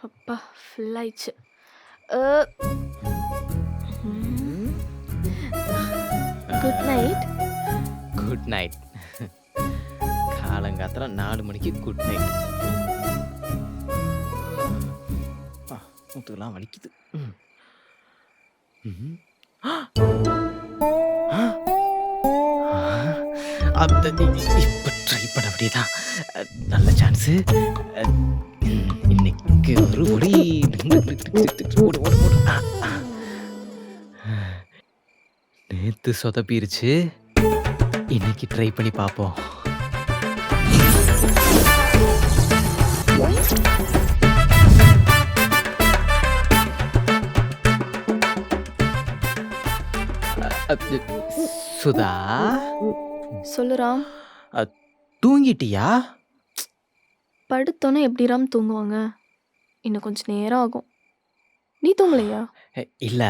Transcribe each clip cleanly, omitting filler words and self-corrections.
அப்பா ஃபுல் ஆயிடுச்சு. Good night. Good night. காலங்காத்தால 4 மணிக்கு குட் நைட். முதுகுலாம் வலிக்குது. இப்போ ட்ரை பண்ண வேண்டியதான். நல்ல சான்ஸு. இன்னைக்கு ஒரு ஒடி. ஓடு ஓடு ஓடு. நேத்து சொதப்பிருச்சு. இன்னைக்கு ட்ரை பண்ணி பார்ப்போம். சுதா, சொல்லு ராம். தூங்கிட்டியா? படுத்தோன்னே எப்படி ராம் தூங்குவாங்க? இன்னும் கொஞ்சம் நேரம் ஆகும். நீ தூங்கலையா? இல்ல,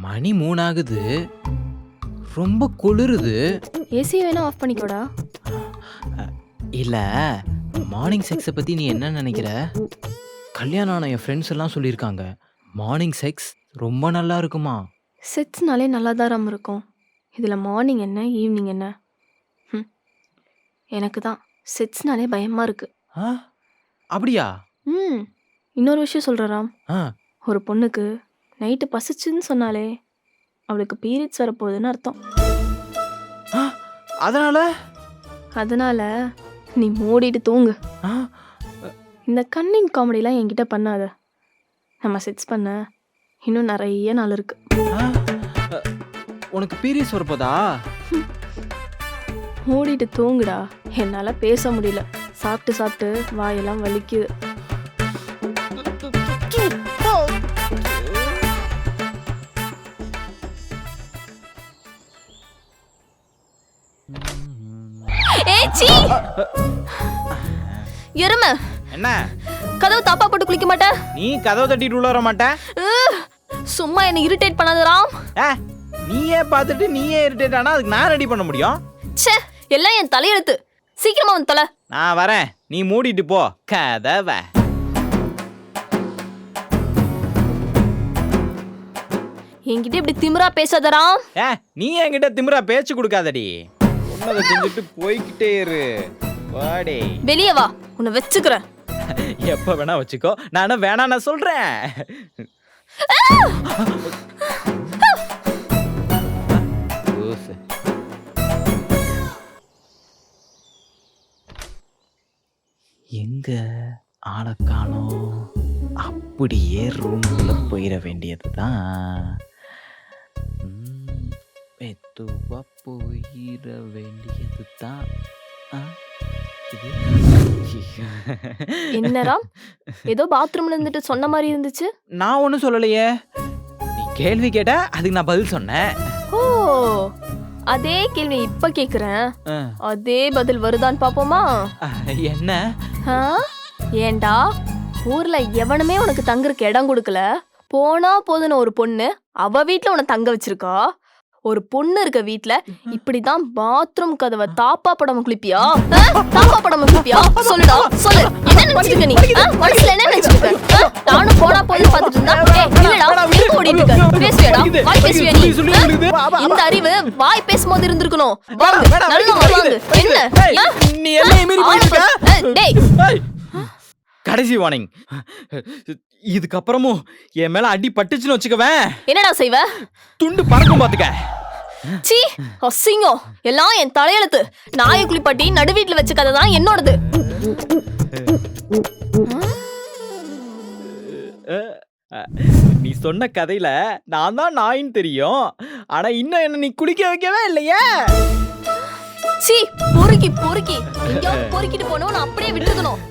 மணி 3 ஆகுது. ரொம்ப குளிருது. ஏசி வேணா ஆஃப் பண்ணிக்கோடா. இல்ல, மார்னிங் செக்ஸை பத்தி நீ என்ன நினைக்கிற? கல்யாணம் ஆன என் ஃப்ரெண்ட்ஸ் எல்லாம் சொல்லியிருக்காங்க, மார்னிங் செக்ஸ் ரொம்ப நல்லா இருக்குமா. செட்ஸ்னாலே நல்லா தான் ராம் இருக்கும். இதில் மார்னிங் என்ன ஈவினிங் என்ன? எனக்கு தான் செட்ஸ்னாலே பயமாக இருக்கு. அப்படியா? இன்னொரு விஷயம் சொல்கிறேன் ராம். ஆ, ஒரு பொண்ணுக்கு நைட்டு பசிச்சுன்னு சொன்னாலே அவளுக்கு பீரியட்ஸ் வரப்போகுதுன்னு அர்த்தம். அதனால நீ மூடிட்டு தூங்கு. இந்த கன்னிங் காமெடிலாம் என்கிட்ட பண்ணாத. நம்ம செட்ஸ் பண்ண இன்னும் நிறைய நாள் இருக்கு. உனக்கு பீரியட்ஸ் வரப்போதா? மூடிட்டு தூங்குடா. என்னால் பேச முடியல. சாப்பிட்டு சாப்பிட்டு வாயெல்லாம் வலிக்குது. எருமை, என்ன கதவு தாப்பா போட்டு குளிக்க மாட்டேன்? நீ கதவை தட்டிட்டு உள்ள வர மாட்டேன்? சும்மா என்ன இரிட்டேட் பண்ணாத ராம். நீயே பார்த்துட்டு நீயே இரிட்டேட் ஆனா அதுக்கு நான் ரெடி பண்ண முடியும்? ச்சே, எல்லாம் என் தலையெழுத்து. சீக்கிரமா வந்து தொலை. நான் வரேன், நீ மூடிட்டு போ கதவை. என்கிட்ட இப்படி திமிரா பேசாத ராம். நீ என்கிட்ட திமிரா பேச்சு கொடுக்காதடி. உன்னத செஞ்சுட்டு போய்கிட்டே இரு. வாடே, வெளியே வா, உன்னை வச்சுக்கிறேன். எப்ப வேணா வச்சுக்கோ, நானும் வேணா நான் சொல்றேன். எங்க ஆளை காணோம். அப்படியே ரூம்ல போயிட வேண்டியதுதான். மெதுவா போயிட வேண்டியதுதான். என்ன ராம், ஏதோ பாத்ரூம்ல இருந்துட்டு சொன்ன மாதிரி இருந்துச்சு. நான் ஒன்னும் சொல்லலையே. நீ கேள்வி கேட்ட, அதுக்கு நான் பதில் சொன்னேன். ஓ, அதே கேள்வி இப்ப கேக்குறேன். அதே பதில் வருதான்னு பாப்போமா? என்ன? ஏண்டா ஊர்ல எவனுமே உனக்கு தங்குறதுக்கு இடம் கொடுக்கல, போனா போதுன்னு ஒரு பொண்ணு அவ வீட்டுல உன்னை தங்க வச்சிருக்கா. ஒரு பொண்ணு இருக்க வீட்ல இப்படிதான் பாத்ரூம் கதவை தாப்பா படம் குளிப்பியா? தாப்பா படம் குளிப்பியா? சொல்லுடா, சொல்லு. என்ன நினைச்சிருக்க நீ? மனசுல என்ன நினைச்சிருக்க? நானும் போனா போது பாத்துட்டு இருந்தா இல்லடா, எங்க ஓடிட்டு இருக்க? பேசுவியாடா? வாய் பேசுவியா நீ? இந்த அறிவு வாய் பேசும்போது இருந்திருக்கணும். வாங்க, நல்லா வாங்க. என்ன நீ என்ன மீறி போயிட்ட? டேய், கடைசி வார்னிங். இதுக்கப்புறமும் என் மேல அடி பட்டுச்சுன்னு வச்சுக்கவேன். என்னடா செய்வ? துண்டு பறக்கும் பாத்துக்க. சீ, அசிங்கம். எல்லாம் என் தலையெழுத்து. நாயை குளிப்பாட்டி நடு வீட்டுல வச்ச கதை தான் என்னோடது. நீ சொன்ன கதையில நான் தான் நாயின்னு தெரியும். ஆனா இன்னும் என்ன நீ குளிக்க வைக்கவே இல்லையே. சீ, பொறுக்கி பொறுக்கி எங்கேயாவது பொறுக்கிட்டு போனோம், நான் அப்படியே விட்டுக்கணும்.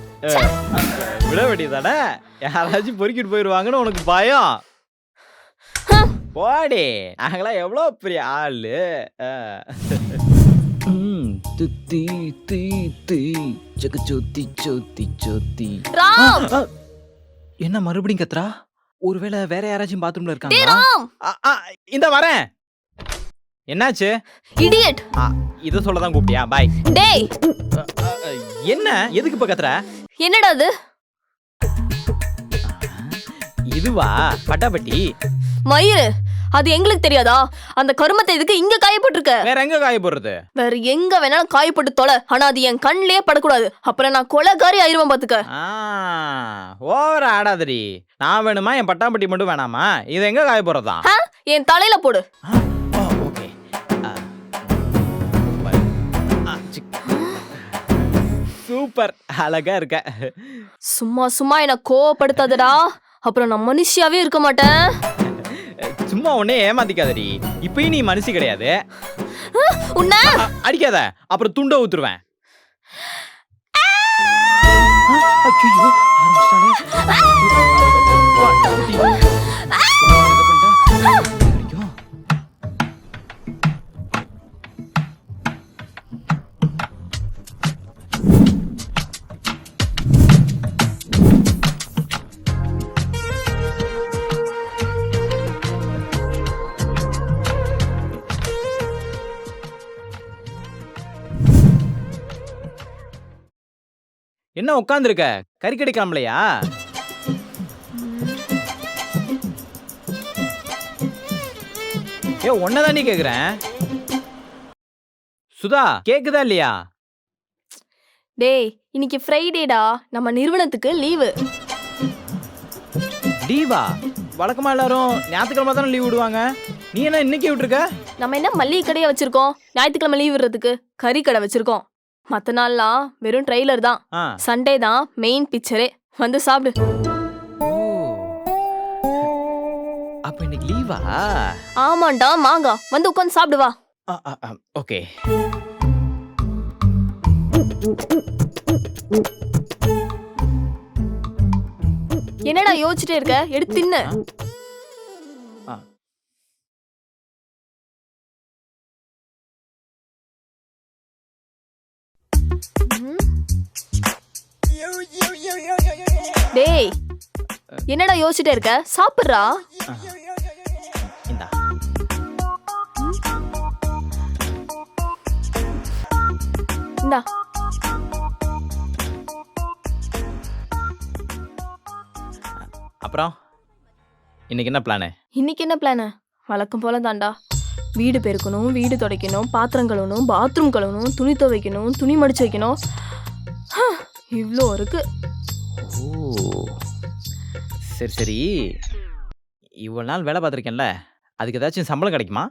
விட வேண்டியதானே? யாராச்சும் பொறுக்கிட்டு போயிருவாங்கன்னு உனக்கு பயம். போடி, நாங்களாம் எவ்வளவு பெரிய ஆளு. என்ன மறுபடியும் கத்துறா? ஒருவேளை வேற யாராச்சும் பாத்ரூம்ல இருக்காங்களா? இந்த வரேன். என்னாச்சு? இடியட். இத சொல்லதான் கூப்பிட்டியா? பாய். டேய், என்ன? எதுக்கு இப்ப கத்துற? என்னடா அது? இதுவா பட்டாப்பட்டி? மயிறு, அது எங்களுக்கு தெரியாதா? அந்த கருமத்தை இதுக்கு இங்க காய போட்டிருக்க. வேற எங்க காய போடுறது? வேற எங்க வேணாலும் காய போட்டு தொலை. ஆனா அது என் கண்ணிலே படக்கூடாது. அப்புறம் நான் கொலைகாரி ஆயிருவேன் பாத்துக்க. ஓவர ஆடாதடி. நான் வேணுமா என் பட்டாப்பட்டி மட்டும் வேணாமா? இது எங்க காய போறதா? என் தலையில போடு. ஓகே. சூப்பர், அழகா இருக்க. சும்மா சும்மா என்ன கோவப்படுத்தாதடா. அப்புறம் நான் மனுஷியாவே இருக்க மாட்டேன். சும்மா உன்னே ஏமாத்திக்காதடி. இப்பயும் நீ மனுஷி கிடையாது. உன்ன அடிக்காத, அப்புறம் துண்ட ஊத்துருவேன். என்ன உட்காந்துருக்க? கறி கிடைக்காமலையா? ஒன்னதான் நீ கேக்குறேன். சுதா கேக்குதா இல்லையா? டேய், இன்னைக்கு ஃப்ரைடேடா. நம்ம நிறுவனத்துக்கு லீவு. லீவா? வழக்கமா எல்லாரும் ஞாயிற்றுக்கிழமை தானே லீவ் விடுவாங்க. நீ என்ன இன்னைக்கு விட்டுருக்க? நம்ம என்ன மல்லிகை கடையை வச்சிருக்கோம்? ஞாயிற்றுக்கிழமை லீவ் விடுறதுக்கு கறி கடை வச்சிருக்கோம். மத்த நாள்லாம் வெறும் ட்ரெய்லர் தான். சண்டே தான் மெயின் பிக்சரே. வந்து சாப்பிடு. அப்ப இன்னைக்கு லீவா? ஆமாண்டா மாங்கா. வந்து உட்காந்து சாப்பிடு வா. ஓகே. என்னடா யோசிச்சுட்டே இருக்க? எடுத்து தின்னு. டேய், என்னடா யோசிச்சுட்டே இருக்க? சாப்பிடுறா. இந்தா. இந்தா. அப்புறம் இன்னைக்கு என்ன பிளானு? இன்னைக்கு என்ன பிளானு? வழக்கம் போல தாண்டா. வீடு பெருக்கணும், வீடு துடைக்கணும், பாத்திரம் கழுவணும், பாத்ரூம் கழுவணும், துணி துவைக்கணும், துணி மடிச்சு வைக்கணும். இவ்வளோ இருக்கு. சரி சரி, இவ்வளவு நாள் வேலை பார்த்துருக்கேன்ல, அதுக்கு ஏதாச்சும் சம்பளம் கிடைக்குமா?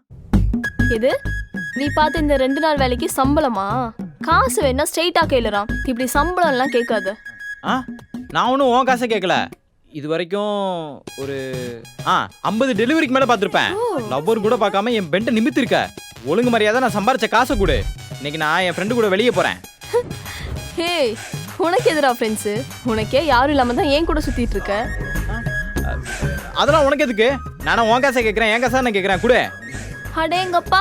எது? நீ பார்த்து இந்த 2 நாள் வேலைக்கு சம்பளமா? காசு வேணா ஸ்ட்ரெயிட்டா கையிலறான். இப்படி சம்பளம் எல்லாம் கேட்காத. நான் ஒன்றும் உன் காசை கேட்கல. இது வரைக்கும் ஒரு 50 டெலிவரிக்கு மேலே பார்த்துருப்பேன். லவ்வர் கூட பார்க்காம என் பெண்டை நிமித்திருக்க. ஒழுங்கு மரியாதை நான் சம்பாரிச்ச காசை கொடு. இன்னைக்கு நான் என் ஃப்ரெண்டு கூட வெளியே போகிறேன். ஹே, உனக்கு எதிரா ஃப்ரெண்ட்ஸு? உனக்கே யாரும் இல்லாமல் தான் ஏன் கூட சுற்றிட்டு இருக்க. அதெல்லாம் உனக்கு எதுக்கு? நானும் உன் காசை கேட்குறேன். என் காசை நான் கேட்குறேன். கொடு. அடேங்கப்பா,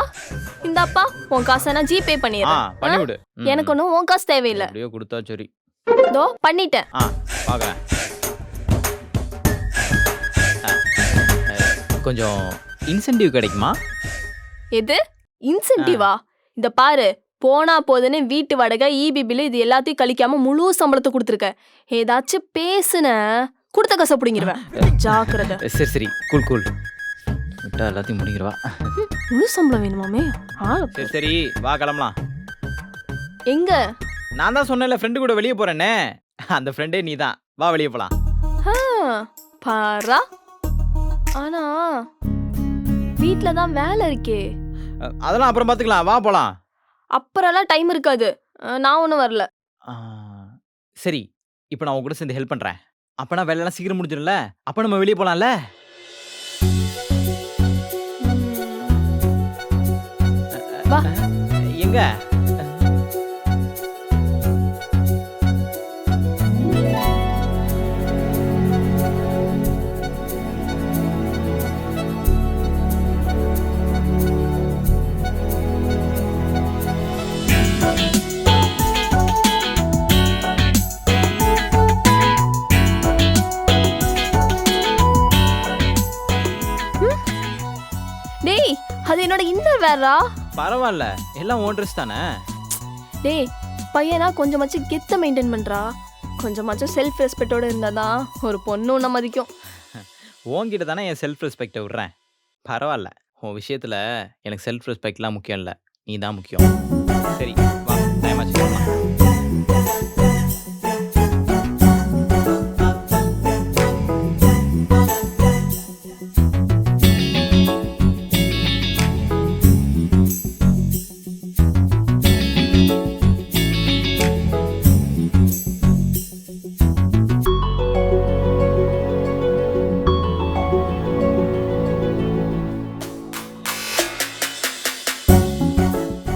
இந்தாப்பா உன் காசை நான் ஜிபே பண்ணிடுறேன். பண்ணி விடு. எனக்கு ஒன்றும் உன் காசு தேவையில்லை. அப்படியே கொடுத்தா சரி. இதோ பண்ணிட்டேன். பார்க்குறேன். கொஞ்சம் இன்சென்டிவ் கிடைக்குமா? எது இன்சென்டிவா? இந்த பாரு, போனா போதுன்னு வீட்டு வாடகை, ஈபி பில்லு இது எல்லாத்தையும் கழிக்காம முழு சம்பளத்தை கொடுத்துருக்க. ஏதாச்சும் பேசுன கொடுத்த காசை பிடிங்கிருவேன். ஜாக்கிரதை. சரி சரி, கூல் கூல். விட்டா எல்லாத்தையும் முடிங்கிருவா. முழு சம்பளம் வேணுமாமே? சரி சரி, வா கிளம்பலாம். எங்க? நான் தான் சொன்னேன்ல ஃப்ரெண்டு கூட வெளியே போறேன்னு. அந்த ஃப்ரெண்டே நீ தான். வா வெளியே போலாம். பாரா. ஆனா வீட்ல தான் வேலை இருக்கே. அதெல்லாம் அப்புறம் பார்த்துக்கலாம். வா போலாம். அப்புறம்லாம் டைம் இருக்காது. நான் ஒன்றும் வரல. சரி, இப்போ நான் உங்க கூட சேர்ந்து ஹெல்ப் பண்றேன். அப்பனா வேலையெல்லாம் சீக்கிரம் முடிஞ்சிடும்ல. அப்ப நம்ம வெளியே போலாம்ல. வா. எங்க? டேய், அது என்னோட இன்னர் வேறா. பரவாயில்ல, எல்லாம் ஓன் ட்ரெஸ் தானே. டேய், பையனா கொஞ்சமாச்சும் கெத்த மெயின்டைன் பண்றா. கொஞ்சமாச்சும் செல்ஃப் ரெஸ்பெக்டோட இருந்தாதான் ஒரு பொண்ணு உன்னை மதிக்கும். உன்கிட்ட தானே என் செல்ஃப் ரெஸ்பெக்டை விடுறேன். பரவாயில்ல, உன் விஷயத்துல எனக்கு செல்ஃப் ரெஸ்பெக்ட்லாம் முக்கியம் இல்லை, நீ தான் முக்கியம். சரி வா, டைம் ஆச்சு கிளம்பலாம்.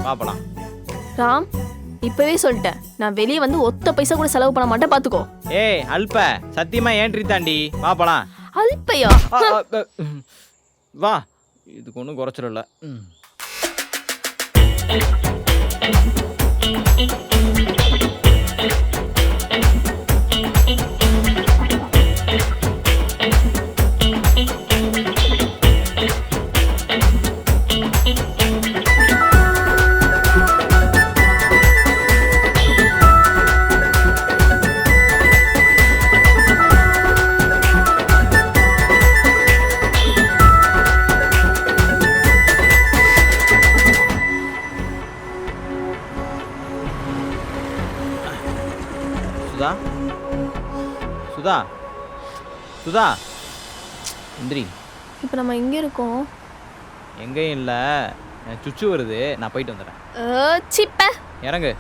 பாப்பலாம். ராம், இப்பவே சொல்லிட்டேன், நான் வெளியே வந்து ஒத்த பைசா கூட செலவு பண்ண மாட்டேன், பாத்துக்கோ. ஏய் அல்ப, சத்தியமா ஏன்ட்ரி தாண்டி பாப்பலாம். அல்பையா? வா, இதுக்கு ஒன்றும் குறைச்சல இல்லை. சுதா, சுதா, சுதா, இந்திரி. இப்ப நம்ம எங்க இருக்கோம்? எங்கேயும் இல்லை, எனக்கு சுச்சு வருது, நான் போயிட்டு வந்துடுறேன். சிப்ப இறங்கு.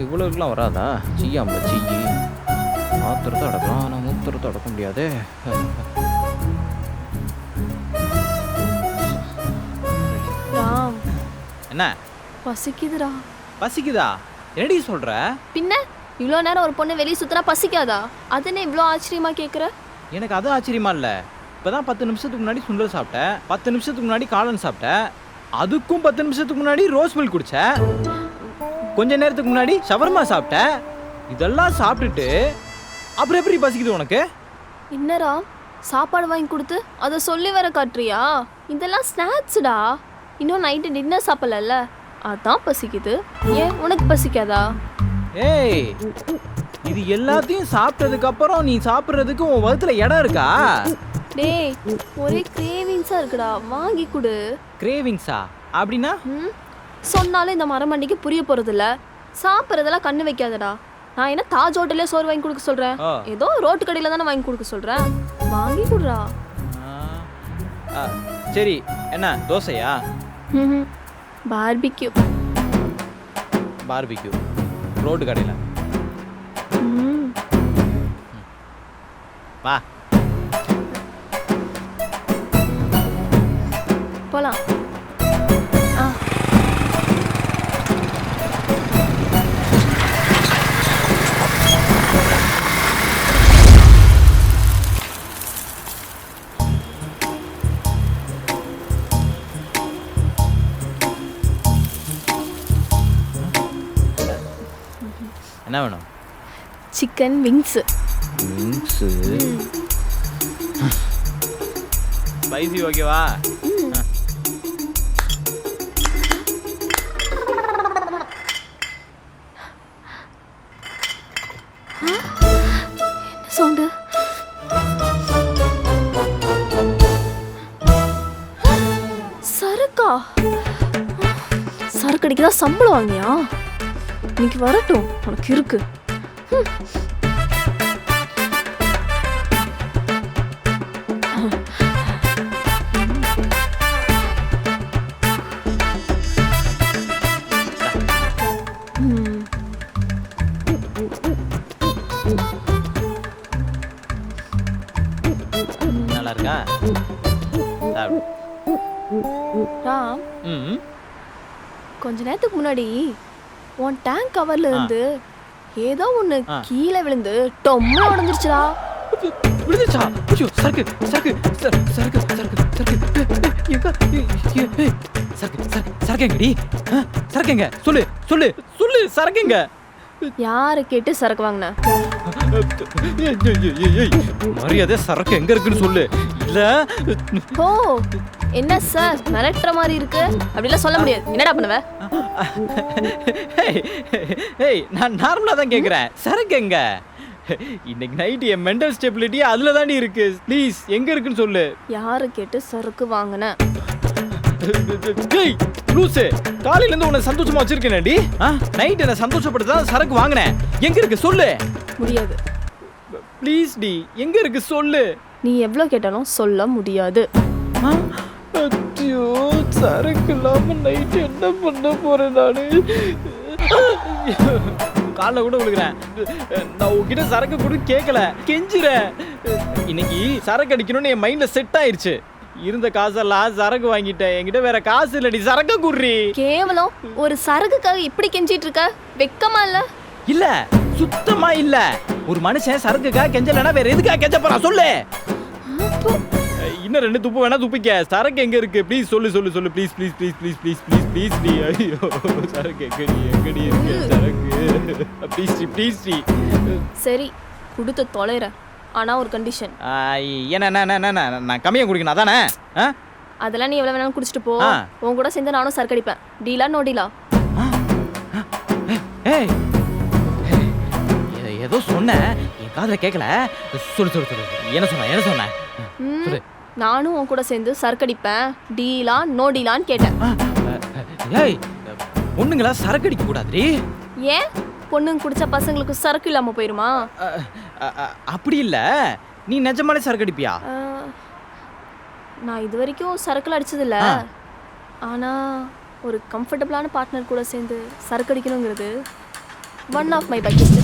இவ்வளோ இருக்கலாம் வராதா? செய்யாமல செய்யி, ஆத்திரத்தை அடக்கலாம், ஆனால் மூத்திரத்தை அடக்க முடியாது. ராம், என்ன பசிக்குதுடா. பசிக்குதா? என்னடி சொல்ற? பின்ன இவ்வளோ நேரம் ஒரு பொண்ணு வெளியே சுத்தினா பசிக்காதா? அது என்ன இவ்வளோ ஆச்சரியமா கேக்குற? எனக்கு அது ஆச்சரியமா இல்லை. இப்போதான் 10 நிமிஷத்துக்கு முன்னாடி சுண்டல் சாப்பிட்டேன், 10 நிமிஷத்துக்கு முன்னாடி காளான் சாப்பிட்டேன், அதுக்கும் 10 நிமிஷத்துக்கு முன்னாடி ரோஸ் மில்க் குடித்தேன், கொஞ்ச நேரத்துக்கு முன்னாடி ஷவர்மா சாப்பிட்டேன். இதெல்லாம் சாப்பிட்டுட்டு அப்புறம் எப்படி பசிக்குது உனக்கு? என்னடா சாப்பாடு வாங்கி கொடுத்து அதை சொல்லி வர காட்டுறியா? இதெல்லாம் ஸ்நாக்ஸ்டா. இன்னும் நைட்டு டின்னர் சாப்பிடல, அதான் பசிக்குது. ஏன் உனக்கு பசிக்காதா? ஏய், இது எல்லாத்தையும் சாப்பிட்டதுக்கு அப்புறம் நீ சாப்பிட்றதுக்கு உன் வகுத்துல இடம் இருக்கா? டேய், ஒரே கிரேவிங்ஸா இருக்குடா, வாங்கி கொடு. கிரேவிங்ஸா? அப்படின்னா? சொன்னாலும் இந்த மரமண்டிக்கு புரிய போறது இல்ல. சாப்பிட்றதெல்லாம் கண்ணு வைக்காதடா. நான் என்ன தாஜ் ஹோட்டல்லே சோறு வாங்கி கொடுக்க சொல்றேன்? ஏதோ ரோட்டு கடையில தானே வாங்கி கொடுக்க சொல்றேன். வாங்கி கொடுறா. சரி, என்ன தோசையா? பார்பிக்யூ. பார்பிக்யூ ரோட்டு கடையில். வா போலாம். என்ன வேணும்? Chicken wings. விங்ஸு ஸ்பைசி ஓகேவா? சவுண்டு. சரக்கா? சரக்கு அடிக்கதான் சம்பளம் வாங்கியா? இன்னைக்கு வரட்டும், உனக்கு இருக்கு. நல்லா இருக்கா? ராம், கொஞ்ச நேரத்துக்கு முன்னாடி உன் டேங்க் கவர்ல இருந்து ஏதோ ஒண்ணு கீழே விழுந்து டொம்மா உடைஞ்சிருச்சுடா. விழுந்துச்சா? ஐயோ, சரக்கு சரக்கு சரக்கு சரக்கு சரக்குங்கடி, சரக்குங்க, சொல்லு சொல்லு சொல்லு, சரக்குங்க. யாரை கேட்டு சரக்கு வாங்கின? மரியாதை சரக்கு எங்க இருக்குன்னு சொல்லு. இல்ல ஓ, என்ன சார் மிரட்டுற மாதிரி இருக்கு? அப்படிலாம் சொல்ல முடியாது. என்னடா பண்ணுவ? நான் நார்மலா தான் கேக்குறேன், சரக்கு எங்க? இன்னைக்கு நைட் என் மென்டல் ஸ்டெபிலிட்டி அதுல தாண்டி இருக்கு. ப்ளீஸ் எங்க இருக்குன்னு சொல்லு. யாரு கேட்டு சரக்கு வாங்கின? டேய் லூசு, காலையில இருந்து உன்னை சந்தோஷமா வச்சிருக்கேன்டி. நைட் என்ன சந்தோஷப்படுத்தா சரக்கு வாங்கினேன். எங்க இருக்கு சொல்லு. முடியாது. ப்ளீஸ் டி, எங்க இருக்கு சொல்லு. நீ எவ்வளவு கேட்டாலும் சொல்ல முடியாது. ஐயோ, சரக்கு இல்லாம நைட் என்ன பண்ண போறேன் நானு. காலைல கூட விழுகிறேன். நான் உங்ககிட்ட சரக்கு கூட கேட்கல, கெஞ்சுறேன். இன்னைக்கு சரக்கு அடிக்கணும்னு என் மைண்ட்ல செட் ஆயிருச்சு. இருந்த காசெல்லாம் சரக்கு வாங்கிட்டேன். என்கிட்ட வேற காசு இல்லடி, சரக்கு குடுறி. கேவலம் ஒரு சரக்குக்காக இப்படி கெஞ்சிட்டு இருக்க, வெக்கமா இல்ல? இல்ல, சுத்தமா இல்ல. ஒரு மனுஷன் சரக்குக்காக கெஞ்சலனா வேற எதுக்காக கெஞ்ச போறான் சொல்லு. இன்னும் 2 துப்பு வேணா துப்பிக்க. சரக்கு எங்க இருக்கு ப்ளீஸ் சொல்லு சொல்லு சொல்லு. Please please please please please please please டி. ஐயோ, சரக்கு எங்கடி இருக்கு சரக்கு. ப்ளீஸ் டி ப்ளீஸ் டி. சரி கொடுத்து தொலைறேன், ஆனா ஒரு கண்டிஷன். என்ன நான் கம்மியா குடிக்கணும் அதானே? அதெல்லாம் நீ எவ்வளவு வேணாலும் குடிச்சிட்டு போ. உன் கூட சேர்ந்து நானும் சரக்கு அடிப்பேன். டீலா நோ டீலா? ஏய், ஏதோ சொன்ன என் காதுல கேட்கல. சொல்லு சொல்லு சொல்லு. என்ன சொன்ன சொல்லு. நானும் உன் கூட சேர்ந்து சரக்கு அடிப்பேன். டீலா நோ டீலான்னு கேட்டேன். ஏய், பொண்ணுங்களா சரக்கு அடிக்க கூடாதுடி. ஏன்? பொண்ணுங்க குடிச்சா பசங்களுக்கு சரக்கு இல்லாம போயிருமா? அப்படி இல்ல, நீ நிஜமாலே சரக்கு அடிப்பியா? நான் இது வரைக்கும் சரக்குல அடிச்சது இல்ல. ஆனா ஒரு கம்ஃபர்டபுளான பார்ட்னர் கூட சேர்ந்து சரக்கு அடிக்கணுங்கிறது one of my bucket list.